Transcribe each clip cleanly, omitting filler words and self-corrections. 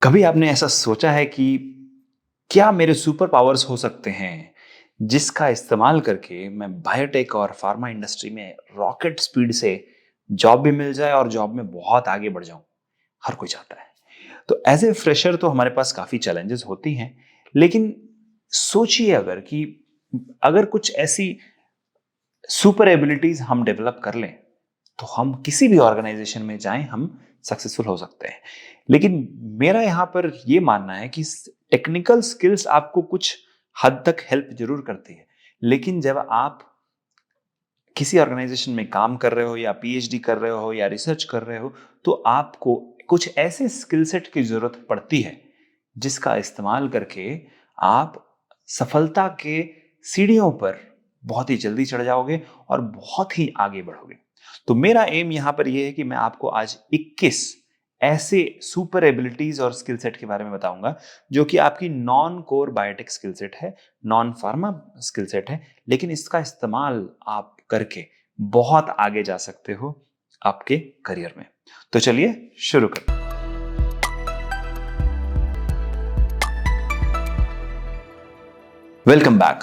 कभी आपने ऐसा सोचा है कि क्या मेरे सुपर पावर्स हो सकते हैं जिसका इस्तेमाल करके मैं बायोटेक और फार्मा इंडस्ट्री में रॉकेट स्पीड से जॉब भी मिल जाए और जॉब में बहुत आगे बढ़ जाऊं। हर कोई चाहता है। तो एज ए फ्रेशर तो हमारे पास काफी चैलेंजेस होती हैं, लेकिन सोचिए अगर कुछ ऐसी सुपर एबिलिटीज हम डेवलप कर लें तो हम किसी भी ऑर्गेनाइजेशन में जाएं, हम सक्सेसफुल हो सकते हैं। लेकिन मेरा यहाँ पर ये मानना है कि टेक्निकल स्किल्स आपको कुछ हद तक हेल्प जरूर करती है, लेकिन जब आप किसी ऑर्गेनाइजेशन में काम कर रहे हो या पीएचडी कर रहे हो या रिसर्च कर रहे हो, तो आपको कुछ ऐसे स्किल सेट की जरूरत पड़ती है जिसका इस्तेमाल करके आप सफलता के सीढ़ियों पर बहुत ही जल्दी चढ़ जाओगे और बहुत ही आगे बढ़ोगे। तो मेरा एम यहाँ पर यह है कि मैं आपको आज 21 ऐसे सुपर एबिलिटीज और स्किल सेट के बारे में बताऊंगा जो कि आपकी non core biotech skill set है, नॉन फार्मा स्किल सेट है, लेकिन इसका इस्तेमाल आप करके बहुत आगे जा सकते हो आपके करियर में। तो चलिए शुरू करते हैं। Welcome back.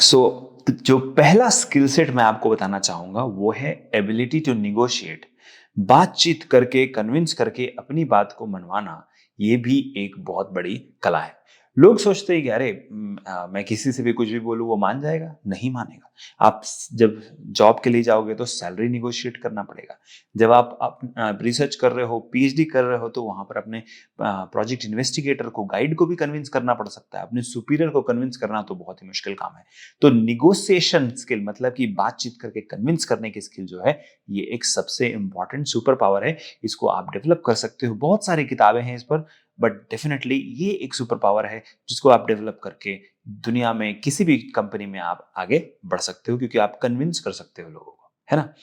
जो पहला स्किल सेट मैं आपको बताना चाहूंगा वो है एबिलिटी टू निगोशिएट। बातचीत करके, कन्विंस करके अपनी बात को मनवाना, ये भी एक बहुत बड़ी कला है। लोग सोचते हैं कि अरे मैं किसी से भी कुछ भी बोलूं वो मान जाएगा। नहीं मानेगा। आप जब जॉब के लिए जाओगे तो सैलरी निगोशिएट करना पड़ेगा। जब आप रिसर्च कर रहे हो, पीएचडी कर रहे हो, तो वहां पर अपने प्रोजेक्ट इन्वेस्टिगेटर को, गाइड को भी कन्विंस करना पड़ सकता है। अपने सुपीरियर को कन्विंस करना तो बहुत ही मुश्किल काम है। तो निगोसिएशन स्किल, मतलब कि बातचीत करके कन्विंस करने की स्किल जो है, ये एक सबसे इंपॉर्टेंट सुपर पावर है। इसको आप डेवलप कर सकते हो। बहुत सारी किताबें हैं इस पर, बट डेफिनेटली ये एक सुपर पावर है जिसको आप डेवलप करके दुनिया में किसी भी कंपनी में आप आगे बढ़ सकते हो, क्योंकि आप कन्विंस कर सकते हो लोगों को, है ना।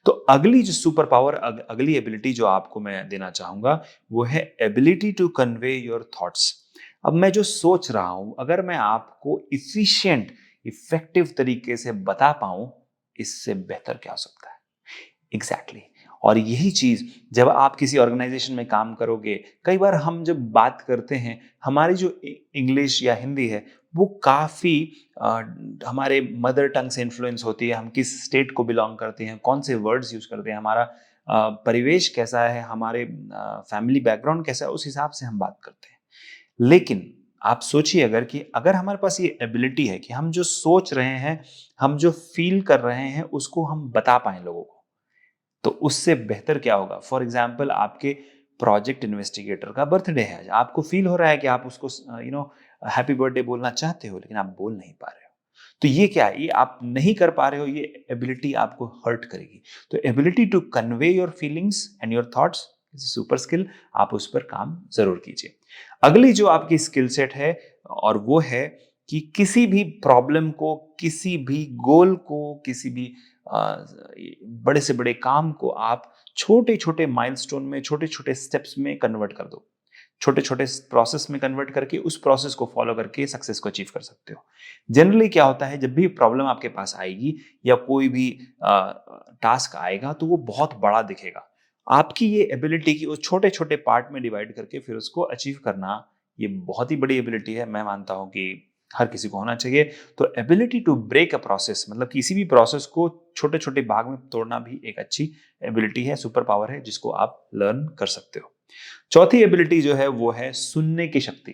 तो अगली जो सुपर पावर, अगली एबिलिटी जो आपको मैं देना चाहूंगा वो है ability to convey your thoughts. अब मैं जो सोच रहा हूं, अगर मैं आपको इफिशिएंट, इफेक्टिव तरीके से बता पाऊं, इससे बेहतर क्या हो सकता है। Exactly exactly। और यही चीज जब आप किसी ऑर्गेनाइजेशन में काम करोगे, कई बार हम जब बात करते हैं, हमारी जो इंग्लिश या हिंदी है वो काफी हमारे मदर टंग से इन्फ्लुएंस होती है। हम किस स्टेट को बिलोंग करते हैं, कौन से वर्ड्स यूज करते हैं, हमारा परिवेश कैसा है, हमारे फैमिली बैकग्राउंड कैसा है, उस हिसाब से हम बात करते हैं। लेकिन आप सोचिए अगर हमारे पास ये एबिलिटी है कि हम जो सोच रहे हैं, हम जो फील कर रहे हैं, उसको हम बता पाए लोगों को, तो उससे बेहतर क्या होगा। फॉर एग्जाम्पल, आपके प्रोजेक्ट इन्वेस्टिगेटर का बर्थडे है, आपको फील हो रहा है कि आप उसको हैप्पी बर्थडे बोलना चाहते हो, लेकिन आप बोल नहीं पा रहे हो। तो ये क्या है, ये आप नहीं कर पा रहे हो, ये एबिलिटी आपको हर्ट करेगी। तो ability to convey your feelings and your thoughts is super skill. आप उस पर काम जरूर कीजिए। अगली जो आपकी स्किल सेट है, और वो है कि किसी भी प्रॉब्लम को, किसी भी गोल को, किसी भी बड़े से बड़े काम को आप छोटे छोटे माइलस्टोन में, छोटे छोटे स्टेप्स में कन्वर्ट कर दो। छोटे छोटे प्रोसेस में कन्वर्ट करके उस प्रोसेस को फॉलो करके सक्सेस को अचीव कर सकते हो। जनरली क्या होता है, जब भी प्रॉब्लम आपके पास आएगी या कोई भी टास्क आएगा, तो वो बहुत बड़ा दिखेगा। आपकी ये एबिलिटी की उस छोटे छोटे पार्ट में डिवाइड करके फिर उसको अचीव करना, ये बहुत ही बड़ी एबिलिटी है। मैं मानता हूं कि हर किसी को होना चाहिए। तो ability to break a process, मतलब किसी भी प्रोसेस को छोटे छोटे भाग में तोड़ना भी एक अच्छी एबिलिटी है, सुपर पावर है, जिसको आप लर्न कर सकते हो। चौथी एबिलिटी जो है वो है सुनने की शक्ति।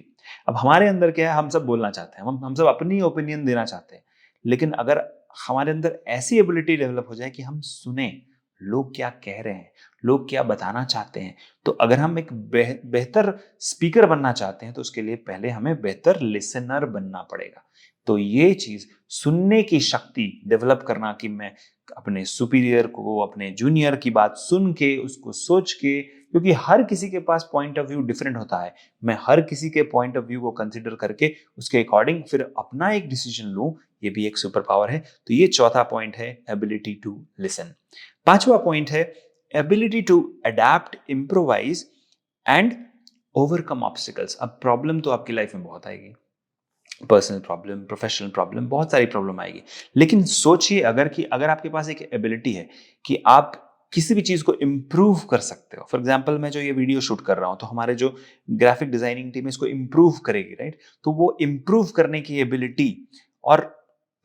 अब हमारे अंदर क्या है, हम सब बोलना चाहते हैं, हम सब अपनी ओपिनियन देना चाहते हैं, लेकिन अगर हमारे अंदर ऐसी एबिलिटी डेवलप हो जाए कि हम सुने लोग क्या कह रहे हैं, लोग क्या बताना चाहते हैं, तो अगर हम एक बेहतर स्पीकर बनना चाहते हैं, तो उसके लिए पहले हमें बेहतर लिसनर बनना पड़ेगा। तो ये चीज, सुनने की शक्ति डेवलप करना, कि मैं अपने सुपीरियर को, अपने जूनियर की बात सुन के, उसको सोच के, क्योंकि हर किसी के पास पॉइंट ऑफ व्यू डिफरेंट होता है, मैं हर किसी के पॉइंट ऑफ व्यू को कंसिडर करके उसके अकॉर्डिंग फिर अपना एक डिसीजन लूं, ये भी एक सुपर पावर है। तो ये चौथा पॉइंट है, एबिलिटी टू लिसन। पांचवा पॉइंट है ability to adapt, improvise and overcome obstacles. अब प्रॉब्लम तो आपकी लाइफ में बहुत आएगी, पर्सनल प्रॉब्लम, प्रोफेशनल प्रॉब्लम, बहुत सारी प्रॉब्लम आएगी। लेकिन सोचिए अगर आपके पास एक एबिलिटी है कि आप किसी भी चीज को इम्प्रूव कर सकते हो। फॉर एग्जाम्पल मैं जो ये वीडियो शूट कर रहा हूं तो हमारे जो ग्राफिक डिजाइनिंग टीम है इसको इम्प्रूव करेगी, राइट? तो वो इम्प्रूव करने की एबिलिटी, और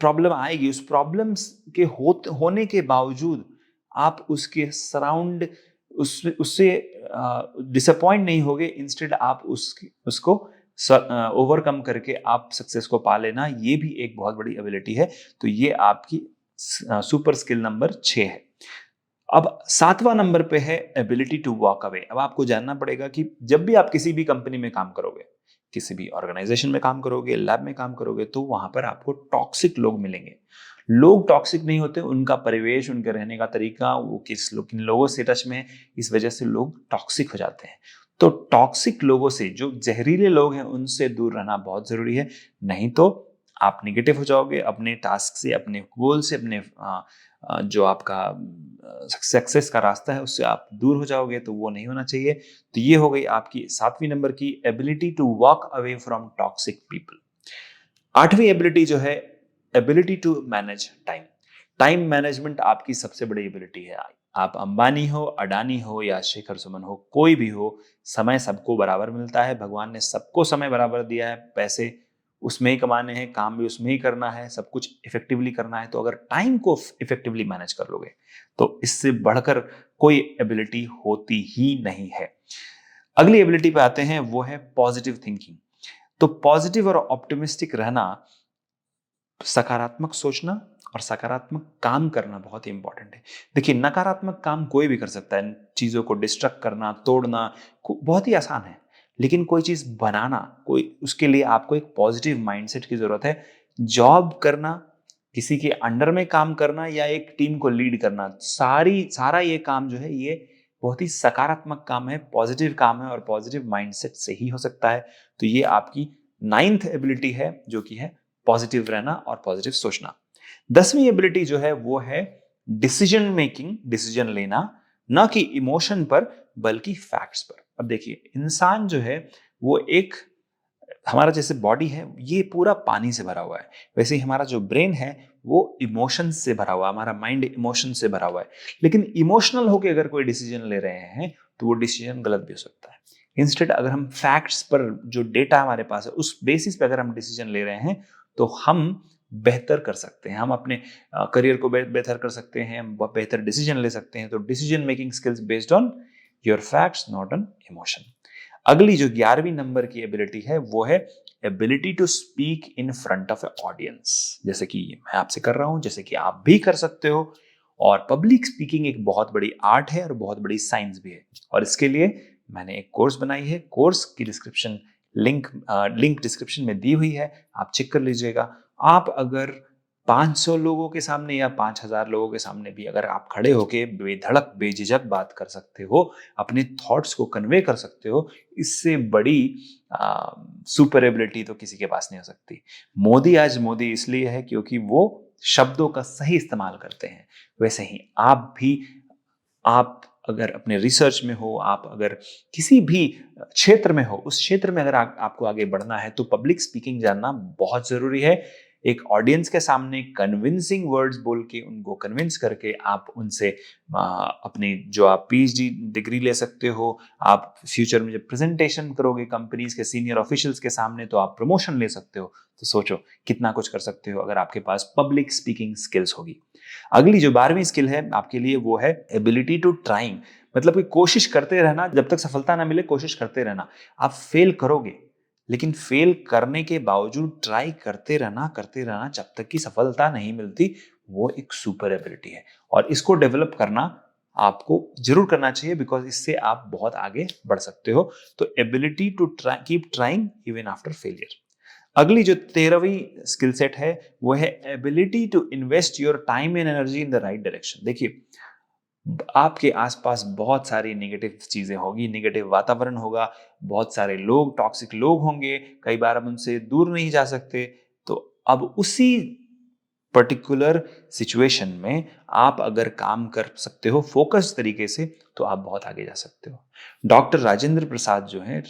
प्रॉब्लम आएगी, उस प्रॉब्लम्स के होने के बावजूद आप उसके सराउंड उससे डिसअपॉइंट नहीं होगे, इंस्टेड आप उसको ओवरकम करके आप सक्सेस को पा लेना, ये भी एक बहुत बड़ी एबिलिटी है। तो ये आपकी सुपर स्किल नंबर 6 है। अब 7वां नंबर पे है एबिलिटी टू वॉक अवे। अब आपको जानना पड़ेगा कि जब भी आप किसी भी कंपनी में काम करोगे, किसी भी ऑर्गेनाइजेशन में काम करोगे, लैब में काम करोगे, तो वहां पर आपको टॉक्सिक लोग मिलेंगे। लोग टॉक्सिक नहीं होते, उनका परिवेश, उनके रहने का तरीका, वो किन लोगों से टच में है, इस वजह से लोग टॉक्सिक हो जाते हैं। तो टॉक्सिक लोगों से, जो जहरीले लोग हैं, उनसे दूर रहना बहुत जरूरी है। नहीं तो आप निगेटिव हो जाओगे, अपने टास्क से, अपने गोल से, अपने जो आपका सक्सेस का रास्ता है उससे आप दूर हो जाओगे, तो वो नहीं होना चाहिए। तो ये हो गई आपकी 7वीं नंबर की ability to walk away from toxic people. 8वीं एबिलिटी जो है ability to manage time. Time management आपकी सबसे बड़ी एबिलिटी है। आप अंबानी हो, अडानी हो या शेखर सुमन हो, कोई भी हो, समय सबको बराबर मिलता है। भगवान ने सबको समय बराबर दिया है। पैसे उसमें ही कमाने हैं, काम भी उसमें ही करना है, सब कुछ इफेक्टिवली करना है। तो अगर टाइम को इफेक्टिवली मैनेज कर लोगे तो इससे बढ़कर कोई एबिलिटी होती ही नहीं है। अगली एबिलिटी पे आते हैं, वो है पॉजिटिव थिंकिंग। तो पॉजिटिव और ऑप्टिमिस्टिक रहना, सकारात्मक सोचना और सकारात्मक काम करना बहुत ही इंपॉर्टेंट है। देखिए, नकारात्मक काम कोई भी कर सकता है, चीजों को डिस्ट्रक्ट करना, तोड़ना बहुत ही आसान है। लेकिन कोई चीज बनाना, कोई, उसके लिए आपको एक पॉजिटिव माइंडसेट की जरूरत है। जॉब करना, किसी के अंडर में काम करना या एक टीम को लीड करना, सारा ये काम जो है, ये बहुत ही सकारात्मक काम है, पॉजिटिव काम है, और पॉजिटिव माइंडसेट से ही हो सकता है। तो ये आपकी 9th एबिलिटी है, जो कि है पॉजिटिव रहना और पॉजिटिव सोचना। 10वीं एबिलिटी जो है वो है डिसीजन मेकिंग, डिसीजन लेना, ना कि इमोशन पर बल्कि फैक्ट्स पर। अब देखिए, इंसान जो है वो एक, हमारा जैसे बॉडी है ये पूरा पानी से भरा हुआ है, वैसे ही हमारा जो ब्रेन है वो इमोशन से भरा हुआ है, हमारा माइंड इमोशन से भरा हुआ है। लेकिन इमोशनल होकर अगर कोई डिसीजन ले रहे हैं तो वो डिसीजन गलत भी हो सकता है। इंस्टेड अगर हम फैक्ट्स पर, जो डेटा हमारे पास है उस बेसिस पे अगर हम डिसीजन ले रहे हैं तो हम बेहतर कर सकते हैं, हम अपने करियर को बेहतर कर सकते हैं, हम बेहतर डिसीजन ले सकते हैं। तो decision making skills based on your facts, not on emotion. अगली जो 11वीं नंबर की एबिलिटी है वो है ability to speak in front of a audience. जैसे कि मैं आपसे कर रहा हूं, जैसे कि आप भी कर सकते हो। और पब्लिक स्पीकिंग एक बहुत बड़ी आर्ट है और बहुत बड़ी साइंस भी है। और इसके लिए मैंने एक कोर्स बनाई है। कोर्स की डिस्क्रिप्शन लिंक डिस्क्रिप्शन में दी हुई है, आप चेक कर लीजिएगा। आप अगर 500 लोगों के सामने या 5000 लोगों के सामने भी अगर आप खड़े होके बेधड़क बेझिझक बात कर सकते हो, अपने थॉट्स को कन्वे कर सकते हो, इससे बड़ी सुपर एबिलिटी तो किसी के पास नहीं हो सकती। मोदी आज मोदी इसलिए है क्योंकि वो शब्दों का सही इस्तेमाल करते हैं। वैसे ही आप भी, आप अगर अपने रिसर्च में हो, आप अगर किसी भी क्षेत्र में हो, उस क्षेत्र में अगर आपको आगे बढ़ना है तो पब्लिक स्पीकिंग जानना बहुत जरूरी है। एक ऑडियंस के सामने कन्विंसिंग वर्ड्स बोल के उनको कन्विंस करके आप उनसे अपनी जो आप पीएचडी डिग्री ले सकते हो। आप फ्यूचर में जब प्रेजेंटेशन करोगे कंपनीज के सीनियर ऑफिशियल्स के सामने तो आप प्रमोशन ले सकते हो। तो सोचो कितना कुछ कर सकते हो अगर आपके पास पब्लिक स्पीकिंग स्किल्स होगी। अगली जो 12वीं स्किल है आपके लिए वो है एबिलिटी टू ट्राइंग। मतलब कि कोशिश करते रहना, जब तक सफलता ना मिले कोशिश करते रहना। आप फेल करोगे, लेकिन फेल करने के बावजूद ट्राई करते रहना जब तक कि सफलता नहीं मिलती, वो एक सुपर एबिलिटी है। और इसको डेवलप करना आपको जरूर करना चाहिए, बिकॉज इससे आप बहुत आगे बढ़ सकते हो। तो ability to keep trying even after failure. अगली जो 13वीं स्किल सेट है वो है ability to invest your time and energy in the right direction. देखिए, आपके आसपास बहुत सारी नेगेटिव चीजें होगी, नेगेटिव वातावरण होगा, बहुत सारे लोग, टॉक्सिक लोग होंगे, कई बार हम उनसे दूर नहीं जा सकते। तो अब उसी पर्टिकुलर सिचुएशन में आप अगर काम कर सकते हो फोकस तरीके से, तो आप बहुत आगे जा सकते हो। डॉक्टर राजेंद्र प्रसाद जो हैं,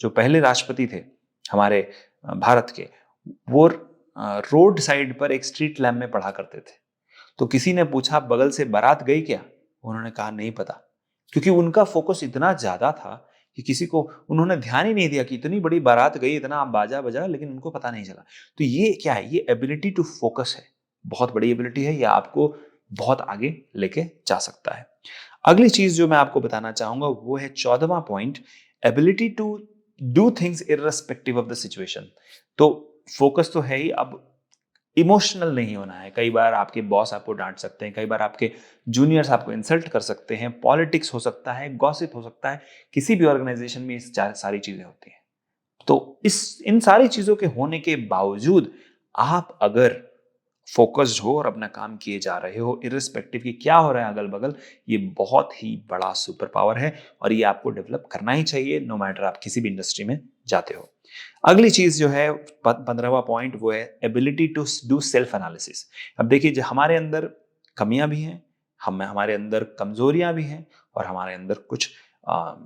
जो पहले राष्ट्रपति थे हमारे भारत के, वो रोड साइड पर एक स्ट्रीट लैम्प में पढ़ा करते थे। तो किसी ने पूछा बगल से बारात गई क्या? उन्होंने कहा नहीं पता, क्योंकि उनका फोकस इतना ज्यादा था कि किसी को उन्होंने ध्यान ही नहीं दिया कि इतनी बड़ी बारात गई, इतना बाजा बजा, लेकिन उनको पता नहीं चला। तो ये क्या है? ये एबिलिटी टू फोकस है, बहुत बड़ी एबिलिटी है, ये आपको बहुत आगे लेके जा सकता है। अगली चीज जो मैं आपको बताना चाहूंगा वो है 14वां point, ability to do things irrespective of the situation. तो फोकस तो है ही, अब इमोशनल नहीं होना है। कई बार आपके बॉस आपको डांट सकते हैं, कई बार आपके जूनियर्स आपको इंसल्ट कर सकते हैं, पॉलिटिक्स हो सकता है, गॉसिप हो सकता है, किसी भी ऑर्गेनाइजेशन में इस सारी चीजें होती हैं। तो इन सारी चीजों के होने के बावजूद आप अगर फोकस्ड हो और अपना काम किए जा रहे हो, इररिस्पेक्टिव कि क्या हो रहा है अगल बगल, ये बहुत ही बड़ा सुपर पावर है और ये आपको डेवलप करना ही चाहिए, नो मैटर आप किसी भी इंडस्ट्री में जाते हो। अगली चीज जो है 15वां पॉइंट, वो है ability to do self analysis. अब देखिए, जो हमारे अंदर कमियां भी हैं, हमारे अंदर कमजोरियां भी हैं, और हमारे अंदर कुछ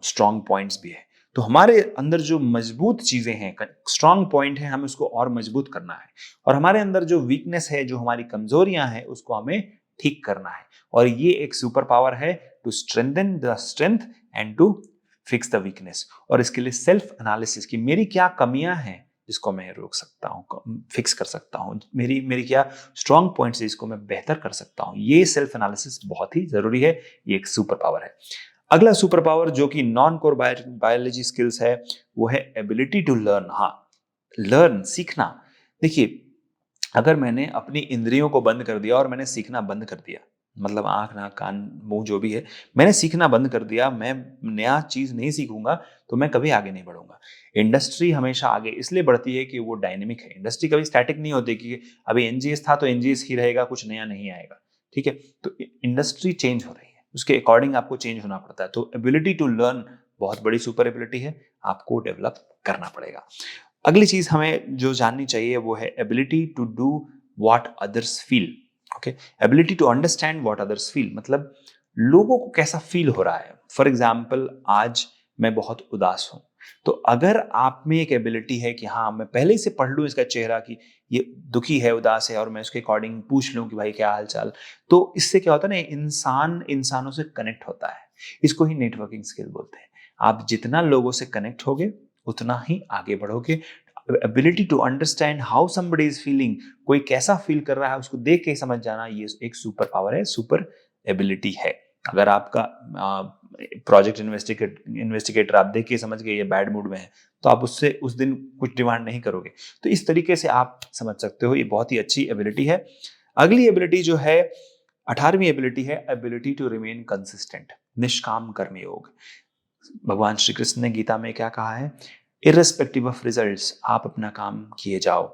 स्ट्रॉन्ग पॉइंट्स भी है। तो हमारे अंदर जो मजबूत चीजें हैं, स्ट्रॉन्ग पॉइंट है, हमें उसको और मजबूत करना है, और हमारे अंदर जो वीकनेस है, जो हमारी कमजोरियां हैं, उसको हमें ठीक करना है। और ये एक सुपर पावर है, to strengthen the strength and to fix the weakness. और इसके लिए सेल्फ एनालिसिस की मेरी क्या कमियां हैं जिसको मैं रोक सकता हूँ, फिक्स कर सकता हूँ, मेरी मेरी क्या स्ट्रॉन्ग पॉइंट्स है जिसको मैं बेहतर कर सकता हूँ, ये सेल्फ एनालिसिस बहुत ही जरूरी है। ये एक सुपर पावर है। अगला सुपर पावर जो कि नॉन कोर बायोलॉजी स्किल्स है, वो है एबिलिटी टू लर्न। हाँ, लर्न, सीखना। देखिए, अगर मैंने अपनी इंद्रियों को बंद कर दिया और मैंने सीखना बंद कर दिया, मतलब आंख नाक कान मुंह जो भी है, मैंने सीखना बंद कर दिया, मैं नया चीज नहीं सीखूंगा, तो मैं कभी आगे नहीं बढ़ूंगा। इंडस्ट्री हमेशा आगे इसलिए बढ़ती है कि वो डायनेमिक है। इंडस्ट्री कभी स्टैटिक नहीं होती कि अभी एनजीएस था तो एनजीएस ही रहेगा, कुछ नया नहीं आएगा। ठीक है, तो इंडस्ट्री चेंज हो रही है, उसके अकॉर्डिंग आपको चेंज होना पड़ता है। तो एबिलिटी टू लर्न बहुत बड़ी सुपर एबिलिटी है, आपको डेवलप करना पड़ेगा। अगली चीज हमें जो जाननी चाहिए वो है ability to do what others feel. Okay, ability to understand what others feel, मतलब लोगों को कैसा फील हो रहा है। फॉर एग्जाम्पल, आज मैं बहुत उदास हूं, तो अगर आप में एक एबिलिटी है कि हाँ, मैं पहले से पढ़ लूं इसका चेहरा कि ये दुखी है, उदास है, और मैं उसके अकॉर्डिंग पूछ लूं कि भाई क्या हाल चाल, तो इससे क्या होता है ना, इंसान इंसानों से कनेक्ट होता है। इसको ही नेटवर्किंग स्किल बोलते हैं। आप जितना लोगों से कनेक्ट होगे उतना ही आगे बढ़ोगे। Ability to understand how somebody is feeling, कोई कैसा फील कर रहा है उसको देख के समझ जाना, ये एक सुपर पावर है, सुपर एबिलिटी है। अगर आपका प्रोजेक्ट इन्वेस्टिगेटर आप देख के समझ गए ये बैड मूड में है, तो आप उससे उस दिन कुछ डिमांड नहीं करोगे। तो इस तरीके से आप समझ सकते हो, ये बहुत ही अच्छी एबिलिटी है। अगली एबिलिटी जो है 18वीं एबिलिटी है एबिलिटी टू रिमेन कंसिस्टेंट, निष्काम कर्म योग। भगवान श्री कृष्ण ने गीता में क्या कहा है? इररिस्पेक्टिव ऑफ रिजल्ट्स, आप अपना काम किए जाओ,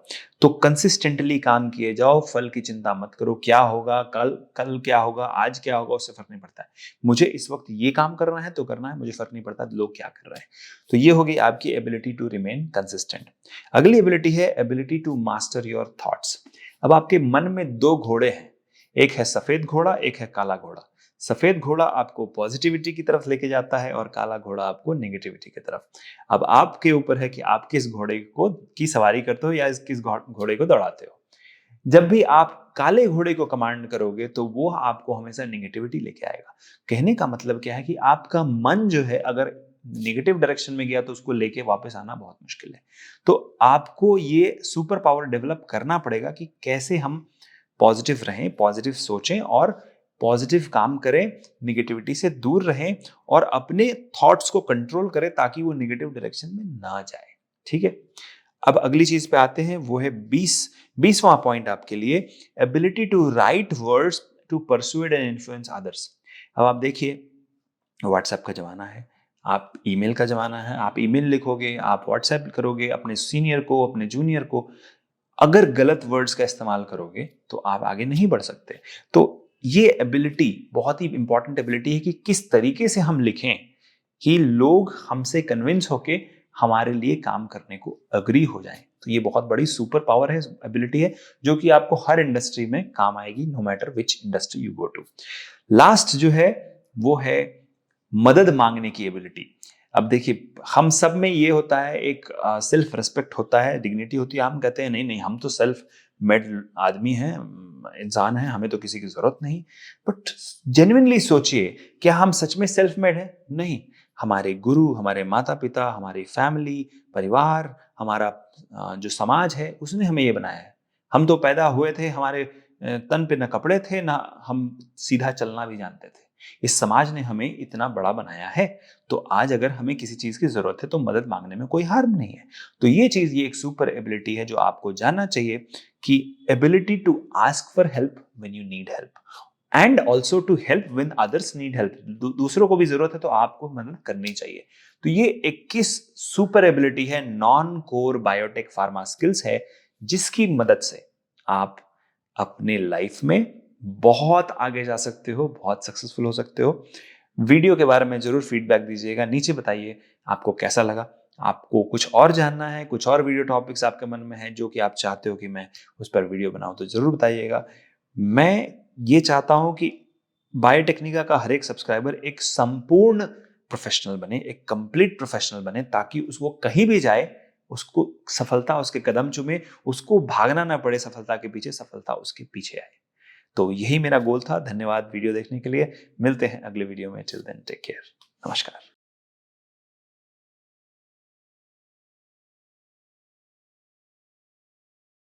तो कंसिस्टेंटली काम किए जाओ, फल की चिंता मत करो, क्या होगा कल, कल क्या होगा, आज क्या होगा, उससे फर्क नहीं पड़ता है। मुझे इस वक्त ये काम करना है तो करना है, मुझे फर्क नहीं पड़ता लोग क्या कर रहे हैं। तो ये होगी आपकी एबिलिटी टू रिमेन कंसिस्टेंट। अगली एबिलिटी है ability to master your thoughts. अब आपके मन में दो घोड़े हैं, एक है सफेद घोड़ा, एक है काला घोड़ा। सफेद घोड़ा आपको पॉजिटिविटी की तरफ लेके जाता है और काला घोड़ा आपको नेगेटिविटी की तरफ। अब आपके ऊपर है कि आप किस घोड़े को की सवारी करते हो या किस घोड़े को दौड़ाते हो। जब भी आप काले घोड़े को कमांड करोगे तो वो आपको हमेशा नेगेटिविटी लेके आएगा। कहने का मतलब क्या है कि आपका मन जो है अगर नेगेटिव डायरेक्शन में गया तो उसको लेके वापस आना बहुत मुश्किल है। तो आपको ये सुपर पावर डेवलप करना पड़ेगा कि कैसे हम पॉजिटिव रहें, पॉजिटिव सोचें और पॉजिटिव काम करें, निगेटिविटी से दूर रहें और अपने थॉट्स को कंट्रोल करें ताकि वो निगेटिव डायरेक्शन में ना जाए। ठीक है, अब अगली चीज पे आते हैं, वो है 20वां पॉइंट आपके लिए, ability to write words to persuade and influence others. अब आप देखिए, व्हाट्सएप का जमाना है, आप ईमेल का जमाना है, आप ईमेल लिखोगे, आप व्हाट्सएप करोगे अपने सीनियर को, अपने जूनियर को, अगर गलत वर्ड्स का इस्तेमाल करोगे तो आप आगे नहीं बढ़ सकते। तो ये एबिलिटी बहुत ही इंपॉर्टेंट एबिलिटी है कि किस तरीके से हम लिखें कि लोग हमसे कन्विंस होके हमारे लिए काम करने को अग्री हो जाएं। तो ये बहुत बड़ी सुपर पावर है, एबिलिटी है, जो कि आपको हर इंडस्ट्री में काम आएगी, no matter which industry you go to. Last जो है वो है मदद मांगने की एबिलिटी। अब देखिए, हम सब में ये होता है, एक सेल्फ रिस्पेक्ट होता है, डिग्निटी होती है। हम कहते हैं नहीं नहीं, हम तो सेल्फ मेड आदमी हैं, इंसान हैं, हमें तो किसी की जरूरत नहीं। बट जेन्युइनली सोचिए, क्या हम सच में सेल्फ मेड हैं? नहीं। हमारे गुरु, हमारे माता पिता, हमारी फैमिली, परिवार, हमारा जो समाज है, उसने हमें ये बनाया है। हम तो पैदा हुए थे, हमारे तन पे न कपड़े थे, ना हम सीधा चलना भी जानते थे। इस समाज ने हमें इतना बड़ा बनाया है, तो आज अगर हमें किसी चीज की जरूरत है तो मदद मांगने में कोई हार्म नहीं है। तो ये चीज, ये एक सुपर एबिलिटी है जो आपको जानना चाहिए, कि ability to ask for help when you need help, and also to help when others need help. दूसरों को भी जरूरत है तो आपको मदद करनी चाहिए। तो ये 21 सुपर एबिलिटी है, non core biotech pharma skills है, जिसकी मदद से आप अपने लाइफ में बहुत आगे जा सकते हो, बहुत सक्सेसफुल हो सकते हो। वीडियो के बारे में जरूर फीडबैक दीजिएगा, नीचे बताइए आपको कैसा लगा। आपको कुछ और जानना है, कुछ और वीडियो टॉपिक्स आपके मन में हैं जो कि आप चाहते हो कि मैं उस पर वीडियो बनाऊं, तो जरूर बताइएगा। मैं ये चाहता हूं कि बायोटेक्निका का हर एक सब्सक्राइबर एक संपूर्ण प्रोफेशनल बने, एक कंप्लीट प्रोफेशनल बने, ताकि उसको कहीं भी जाए, उसको सफलता उसके कदम चूमे, उसको भागना ना पड़े सफलता के पीछे, सफलता उसके पीछे आए। तो यही मेरा गोल था। धन्यवाद वीडियो देखने के लिए। मिलते हैं अगले वीडियो में। Till then take care. नमस्कार।